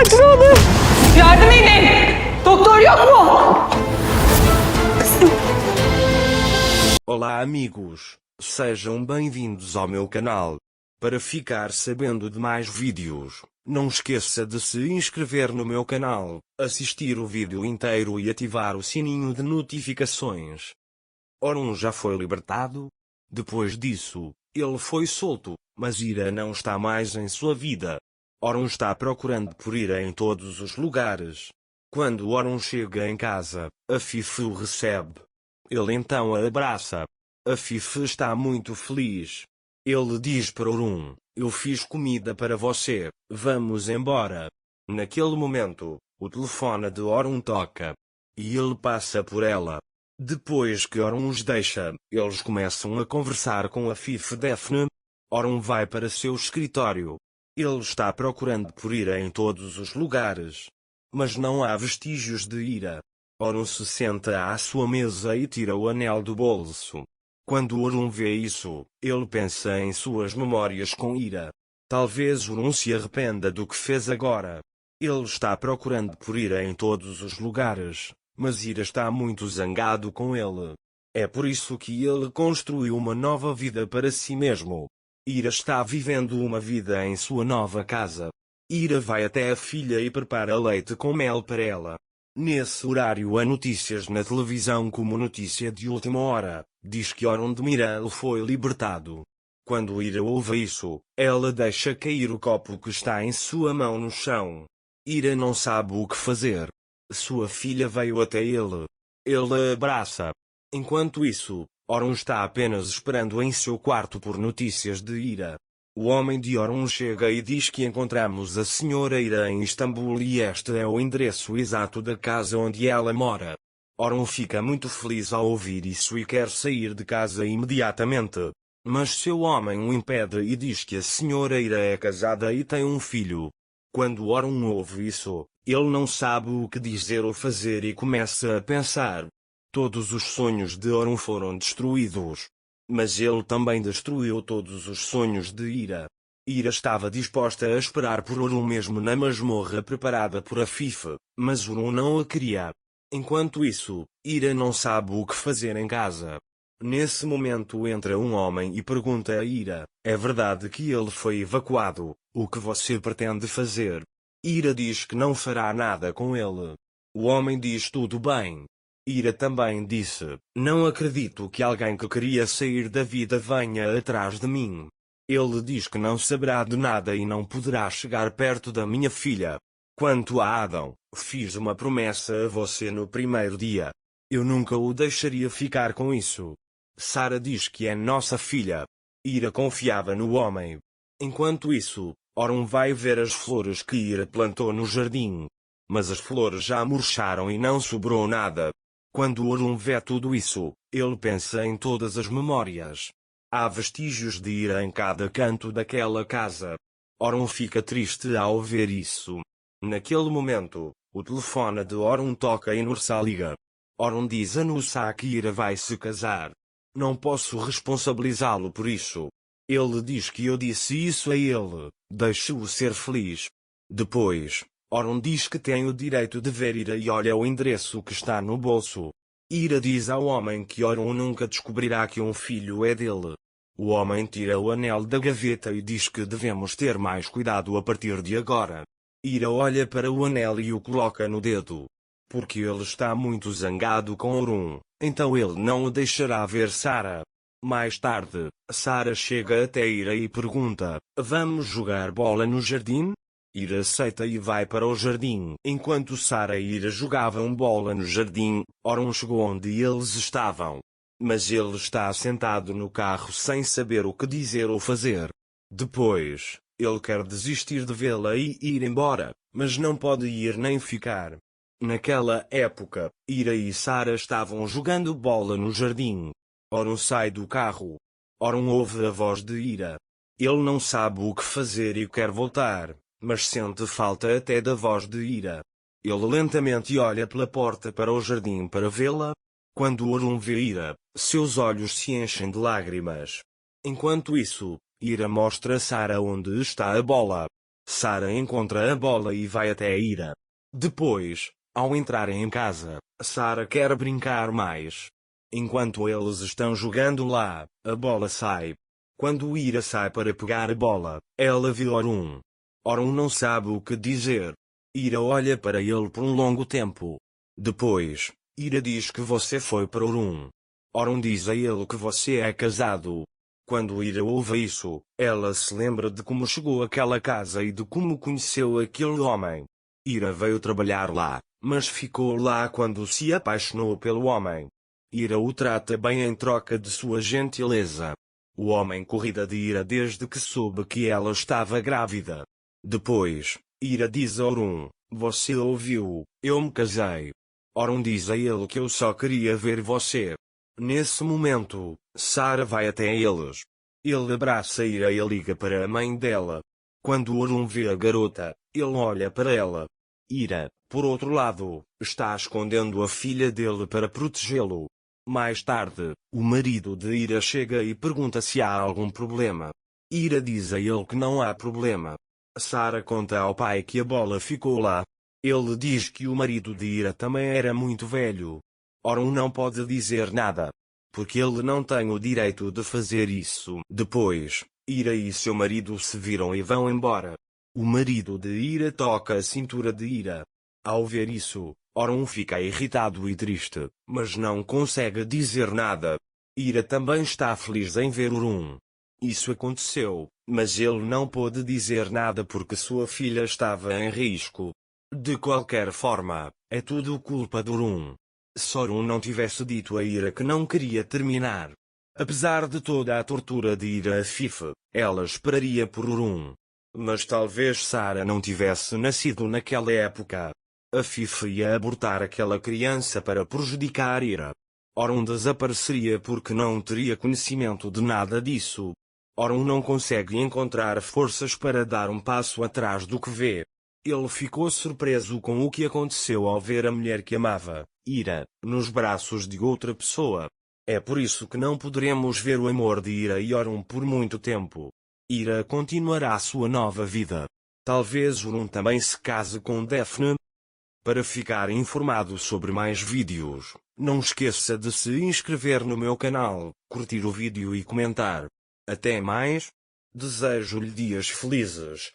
sakin olun. Yardım edin. Doktor yok mu? Olá amigos, sejam bem-vindos ao meu canal. Para ficar sabendo de mais vídeos, não esqueça de se inscrever no meu canal, assistir o vídeo inteiro e ativar o sininho de notificações. Orun já foi libertado? Depois disso, ele foi solto, mas Ira não está mais em sua vida. Orun está procurando por Ira em todos os lugares. Quando Orun chega em casa, Afif o recebe. Ele então a abraça. Afif está muito feliz. Ele diz para Orun: eu fiz comida para você, vamos embora. Naquele momento, o telefone de Orun toca. E ele passa por ela. Depois que Orun os deixa, eles começam a conversar com Afif Defne. Orun vai para seu escritório. Ele está procurando por Ira em todos os lugares. Mas não há vestígios de Ira. Orun se senta à sua mesa e tira o anel do bolso. Quando Orun vê isso, ele pensa em suas memórias com Ira. Talvez Orun se arrependa do que fez agora. Ele está procurando por Ira em todos os lugares, mas Ira está muito zangado com ele. É por isso que ele construiu uma nova vida para si mesmo. Ira está vivendo uma vida em sua nova casa. Ira vai até a filha e prepara leite com mel para ela. Nesse horário há notícias na televisão como notícia de última hora, diz que Orun de Miral foi libertado. Quando Ira ouve isso, ela deixa cair o copo que está em sua mão no chão. Ira não sabe o que fazer. Sua filha veio até ele. Ele a abraça. Enquanto isso, Orun está apenas esperando em seu quarto por notícias de Ira. O homem de Orun chega e diz que encontramos a senhora Ira em Istambul e este é o endereço exato da casa onde ela mora. Orun fica muito feliz ao ouvir isso e quer sair de casa imediatamente. Mas seu homem o impede e diz que a senhora Ira é casada e tem um filho. Quando Orun ouve isso, ele não sabe o que dizer ou fazer e começa a pensar. Todos os sonhos de Orun foram destruídos. Mas ele também destruiu todos os sonhos de Ira. Ira estava disposta a esperar por Orun mesmo na masmorra preparada por Afif, mas Orun não a queria. Enquanto isso, Ira não sabe o que fazer em casa. Nesse momento entra um homem e pergunta a Ira: é verdade que ele foi evacuado? O que você pretende fazer? Ira diz que não fará nada com ele. O homem diz tudo bem. Ira também disse: não acredito que alguém que queria sair da vida venha atrás de mim. Ele diz que não saberá de nada e não poderá chegar perto da minha filha. Quanto a Adão, fiz uma promessa a você no primeiro dia. Eu nunca o deixaria ficar com isso. Sara diz que é nossa filha. Ira confiava no homem. Enquanto isso, Orun vai ver as flores que Ira plantou no jardim. Mas as flores já murcharam e não sobrou nada. Quando Orun vê tudo isso, ele pensa em todas as memórias. Há vestígios de Ira em cada canto daquela casa. Orun fica triste ao ver isso. Naquele momento, o telefone de Orun toca e Nursa liga. Orun diz a Nursa que Ira vai se casar. Não posso responsabilizá-lo por isso. Ele diz que eu disse isso a ele, deixe-o ser feliz. Depois, Orun diz que tem o direito de ver Ira e olha o endereço que está no bolso. Ira diz ao homem que Orun nunca descobrirá que um filho é dele. O homem tira o anel da gaveta e diz que devemos ter mais cuidado a partir de agora. Ira olha para o anel e o coloca no dedo. Porque ele está muito zangado com Orun, então ele não o deixará ver Sara. Mais tarde, Sara chega até Ira e pergunta: vamos jogar bola no jardim? Ira aceita e vai para o jardim. Enquanto Sara e Ira jogavam bola no jardim, Orun chegou onde eles estavam. Mas ele está sentado no carro sem saber o que dizer ou fazer. Depois, ele quer desistir de vê-la e ir embora, mas não pode ir nem ficar. Naquela época, Ira e Sara estavam jogando bola no jardim. Orun sai do carro. Orun ouve a voz de Ira. Ele não sabe o que fazer e quer voltar, mas sente falta até da voz de Ira. Ele lentamente olha pela porta para o jardim para vê-la. Quando Orun vê Ira, seus olhos se enchem de lágrimas. Enquanto isso, Ira mostra a Sara onde está a bola. Sara encontra a bola e vai até a Ira. Depois, ao entrarem em casa, Sara quer brincar mais. Enquanto eles estão jogando lá, a bola sai. Quando Ira sai para pegar a bola, ela vê Orun. Orun não sabe o que dizer. Ira olha para ele por um longo tempo. Depois, Ira diz que você foi para Orun. Orun diz a ele que você é casado. Quando Ira ouve isso, ela se lembra de como chegou àquela casa e de como conheceu aquele homem. Ira veio trabalhar lá, mas ficou lá quando se apaixonou pelo homem. Ira o trata bem em troca de sua gentileza. O homem corrida de Ira desde que soube que ela estava grávida. Depois, Ira diz a Orun, você ouviu, eu me casei. Orun diz a ele que eu só queria ver você. Nesse momento, Sara vai até eles. Ele abraça Ira e liga para a mãe dela. Quando Orun vê a garota, ele olha para ela. Ira, por outro lado, está escondendo a filha dele para protegê-lo. Mais tarde, o marido de Ira chega e pergunta se há algum problema. Ira diz a ele que não há problema. Sara conta ao pai que a bola ficou lá. Ele diz que o marido de Ira também era muito velho. Orun não pode dizer nada, porque ele não tem o direito de fazer isso. Depois, Ira e seu marido se viram e vão embora. O marido de Ira toca a cintura de Ira. Ao ver isso, Orun fica irritado e triste, mas não consegue dizer nada. Ira também está feliz em ver Orun. Isso aconteceu, mas ele não pôde dizer nada porque sua filha estava em risco. De qualquer forma, é tudo culpa de Orun. Se Orun não tivesse dito a Ira que não queria terminar. Apesar de toda a tortura de Ira a Fife, ela esperaria por Orun. Mas talvez Sara não tivesse nascido naquela época. A Fife ia abortar aquela criança para prejudicar Ira. Orun desapareceria porque não teria conhecimento de nada disso. Orun não consegue encontrar forças para dar um passo atrás do que vê. Ele ficou surpreso com o que aconteceu ao ver a mulher que amava, Ira, nos braços de outra pessoa. É por isso que não poderemos ver o amor de Ira e Orun por muito tempo. Ira continuará sua nova vida. Talvez Orun também se case com Daphne. Para ficar informado sobre mais vídeos, não esqueça de se inscrever no meu canal, curtir o vídeo e comentar. Até mais. Desejo-lhe dias felizes.